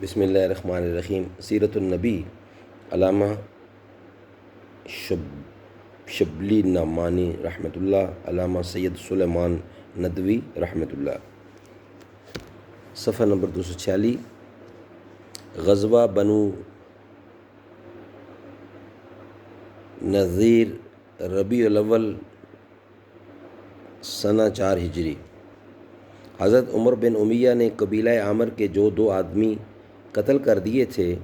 بسم اللہ الرحمن الرحیم۔ سیرت النبی علامہ شبلی نعمانی رحمۃ اللہ، علامہ سید سلیمان ندوی رحمۃ اللہ۔ صفحہ نمبر 246۔ غزوہ بنو نذیر ربیع الاول سنہ 4 ہجری۔ حضرت عمر بن امیہ نے قبیلہ عامر کے جو 2 آدمی قتل کر دیے تھے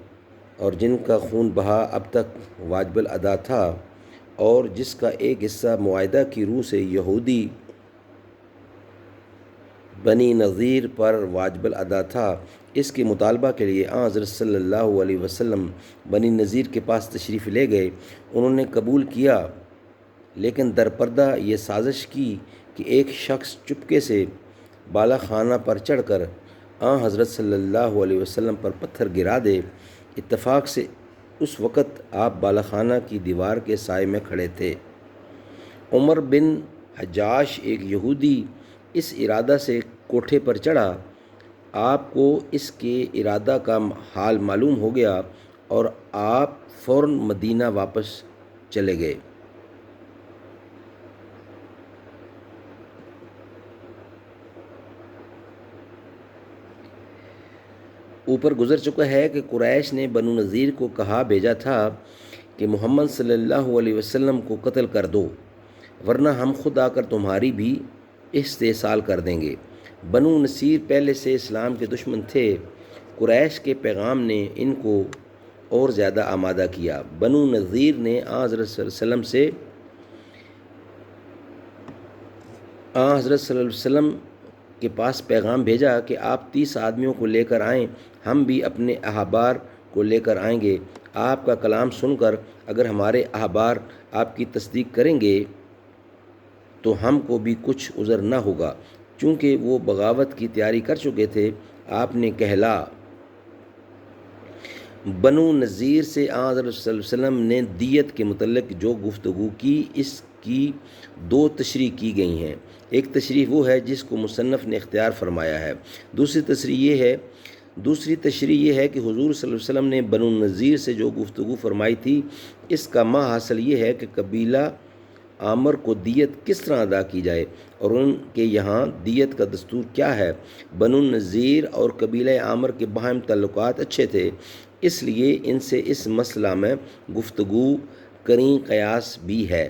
اور جن کا خون بہا اب تک واجب الادا تھا، اور جس کا ایک حصہ معاہدہ کی روح سے یہودی بنی نذیر پر واجب الادا تھا، اس کے مطالبہ کے لیے حضرت صلی اللہ علیہ وسلم بنی نذیر کے پاس تشریف لے گئے۔ انہوں نے قبول کیا، لیکن در پردہ یہ سازش کی کہ ایک شخص چپکے سے بالا خانہ پر چڑھ کر حضرت صلی اللہ علیہ وسلم پر پتھر گرا دے۔ اتفاق سے اس وقت آپ بالا خانہ کی دیوار کے سائے میں کھڑے تھے۔ عمر بن حجاش ایک یہودی اس ارادہ سے کوٹھے پر چڑھا۔ آپ کو اس کے ارادہ کا حال معلوم ہو گیا اور آپ فوراً مدینہ واپس چلے گئے۔ اوپر گزر چکا ہے کہ قریش نے بنو نذیر کو کہا بھیجا تھا کہ محمد صلی اللہ علیہ وسلم کو قتل کر دو، ورنہ ہم خود آ کر تمہاری بھی استحصال کر دیں گے۔ بنو نذیر پہلے سے اسلام کے دشمن تھے۔ قریش کے پیغام نے ان کو اور زیادہ آمادہ کیا۔ بنو نذیر نے حضرت صلی اللہ علیہ وسلم سے حضرت صلی اللہ علیہ وسلم کے پاس پیغام بھیجا کہ آپ 30 آدمیوں کو لے کر آئیں، ہم بھی اپنے احبار کو لے کر آئیں گے۔ آپ کا کلام سن کر اگر ہمارے احبار آپ کی تصدیق کریں گے تو ہم کو بھی کچھ عذر نہ ہوگا۔ چونکہ وہ بغاوت کی تیاری کر چکے تھے، آپ نے کہلا بنو نذیر سے حضرت صلی اللہ علیہ وسلم نے دیت کے متعلق جو گفتگو کی، اس کی 2 تشریح کی گئی ہیں۔ ایک تشریح وہ ہے جس کو مصنف نے اختیار فرمایا ہے۔ دوسری تشریح یہ ہے کہ حضور صلی اللہ علیہ وسلم نے بنو نذیر سے جو گفتگو فرمائی تھی، اس کا حاصل یہ ہے کہ قبیلہ عامر کو دیت کس طرح ادا کی جائے اور ان کے یہاں دیت کا دستور کیا ہے۔ بنو نذیر اور قبیلہ عامر کے باہم تعلقات اچھے تھے، اس لیے ان سے اس مسئلہ میں گفتگو کریں قیاس بھی ہے۔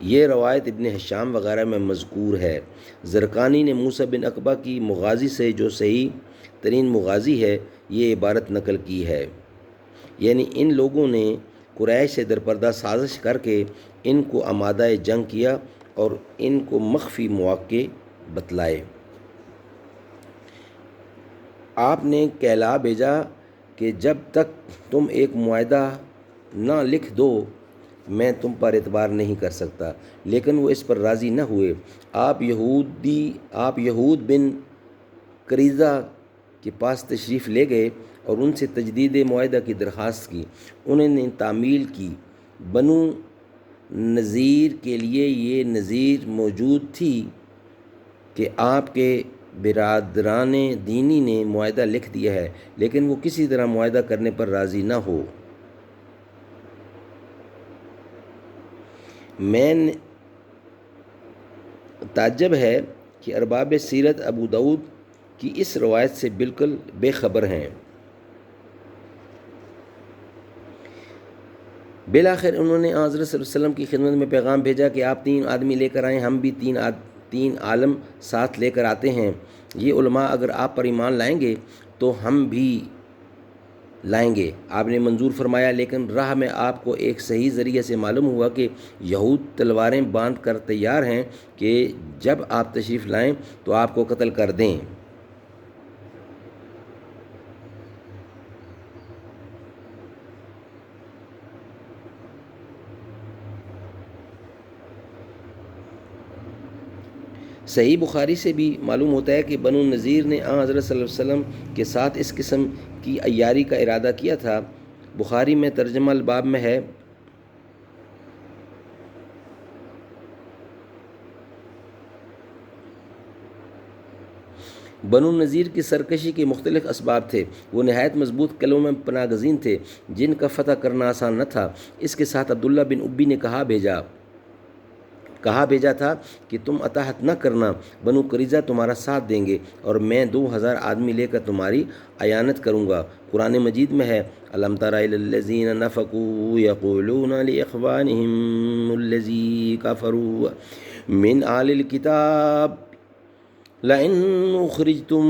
یہ روایت ابن ہشام وغیرہ میں مذکور ہے۔ زرقانی نے موسیٰ بن عقبہ کی مغازی سے، جو صحیح ترین مغازی ہے، یہ عبارت نقل کی ہے، یعنی ان لوگوں نے قریش سے درپردہ سازش کر کے ان کو آمادہ جنگ کیا اور ان کو مخفی مواقع بتلائے۔ آپ نے کہلا بھیجا کہ جب تک تم ایک معاہدہ نہ لکھ دو میں تم پر اعتبار نہیں کر سکتا، لیکن وہ اس پر راضی نہ ہوئے۔ آپ یہود بن قریظہ کے پاس تشریف لے گئے اور ان سے تجدید معاہدہ کی درخواست کی۔ انہوں نے تعمیل کی۔ بنو نذیر کے لیے یہ نذیر موجود تھی کہ آپ کے برادران دینی نے معاہدہ لکھ دیا ہے، لیکن وہ کسی طرح معاہدہ کرنے پر راضی نہ ہو۔ میں تعجب ہے کہ ارباب سیرت ابو داؤد کی اس روایت سے بالکل بے خبر ہیں۔ بالآخر انہوں نے حضرت صلی اللہ علیہ وسلم کی خدمت میں پیغام بھیجا کہ آپ 3 آدمی لے کر آئیں، ہم بھی 3 عالم ساتھ لے کر آتے ہیں۔ یہ علماء اگر آپ پر ایمان لائیں گے تو ہم بھی لائیں گے۔ آپ نے منظور فرمایا، لیکن راہ میں آپ کو ایک صحیح ذریعے سے معلوم ہوا کہ یہود تلواریں باندھ کر تیار ہیں کہ جب آپ تشریف لائیں تو آپ کو قتل کر دیں۔ صحیح بخاری سے بھی معلوم ہوتا ہے کہ بنو نذیر نے حضرت صلی اللہ علیہ وسلم کے ساتھ اس قسم کی عیاری کا ارادہ کیا تھا۔ بخاری میں ترجمہ الباب میں ہے، بنو نذیر کی سرکشی کے مختلف اسباب تھے۔ وہ نہایت مضبوط قلعوں میں پناہ گزین تھے جن کا فتح کرنا آسان نہ تھا۔ اس کے ساتھ عبداللہ بن ابی نے کہا بھیجا تھا کہ تم اطاعت نہ کرنا، بنو قریظہ تمہارا ساتھ دیں گے اور میں 2000 آدمی لے کر تمہاری عیانت کروں گا۔ قرآن مجید میں ہے الم تر الی الذین نفقوا یقولون لاخوانہم الذین کفروا من اہل الکتاب لئن اخرجتم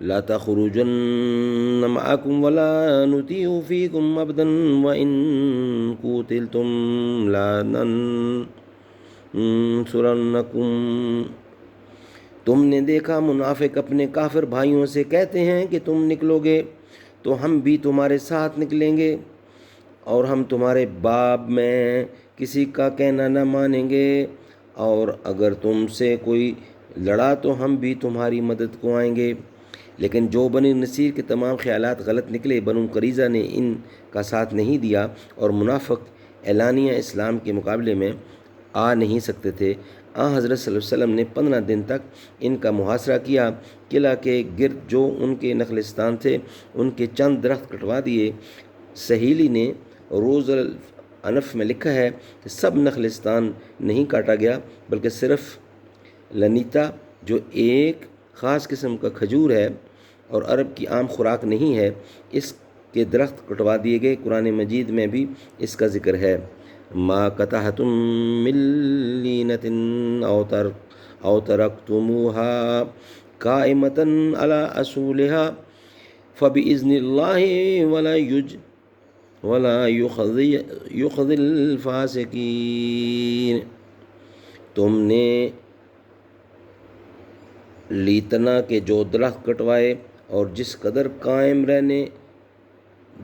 لتخرجن معکم ولا نطیع فیکم ابدا وان قوتلتم لننصرنکم۔ تم نے دیکھا منافق اپنے کافر بھائیوں سے کہتے ہیں کہ تم نکلو گے تو ہم بھی تمہارے ساتھ نکلیں گے اور ہم تمہارے باب میں کسی کا کہنا نہ مانیں گے، اور اگر تم سے کوئی لڑا تو ہم بھی تمہاری مدد کو آئیں گے۔ لیکن جو بنی نصیر کے تمام خیالات غلط نکلے، بنو قریظہ نے ان کا ساتھ نہیں دیا اور منافق اعلانیہ اسلام کے مقابلے میں آ نہیں سکتے تھے۔ حضرت صلی اللہ علیہ وسلم نے 15 دن تک ان کا محاصرہ کیا۔ قلعہ کے گرد جو ان کے نخلستان تھے ان کے چند درخت کٹوا دیے۔ سہیلی نے روز الانف میں لکھا ہے کہ سب نخلستان نہیں کاٹا گیا بلکہ صرف لنیتا جو ایک خاص قسم کا کھجور ہے اور عرب کی عام خوراک نہیں ہے، اس کے درخت کٹوا دیے گئے۔ قرآن مجید میں بھی اس کا ذکر ہے ما قطعتم من لینۃ او ترکتموها قائمۃ علی اصولها فبإذن اللہ ولا یخزی الفاسقین۔ تم نے لیتنا کے جو درخت کٹوائے اور جس قدر قائم رہنے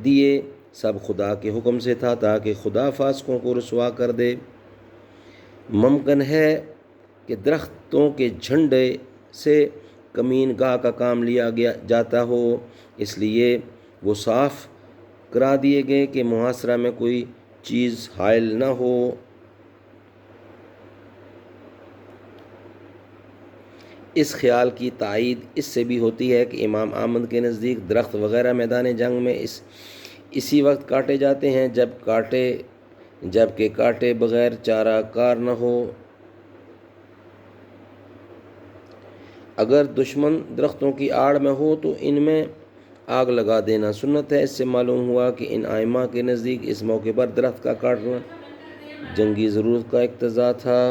دیے، سب خدا کے حکم سے تھا تاکہ خدا فاسقوں کو رسوا کر دے۔ ممکن ہے کہ درختوں کے جھنڈے سے کمین گاہ کا کام لیا جاتا ہو، اس لیے وہ صاف کرا دیے گئے کہ محاصرہ میں کوئی چیز حائل نہ ہو۔ اس خیال کی تائید اس سے بھی ہوتی ہے کہ امام احمد کے نزدیک درخت وغیرہ میدان جنگ میں اسی وقت کاٹے جاتے ہیں جب کہ کاٹے بغیر چارہ کار نہ ہو۔ اگر دشمن درختوں کی آڑ میں ہو تو ان میں آگ لگا دینا سنت ہے۔ اس سے معلوم ہوا کہ ان ائمہ کے نزدیک اس موقع پر درخت کا کاٹنا جنگی ضرورت کا اقتضا تھا۔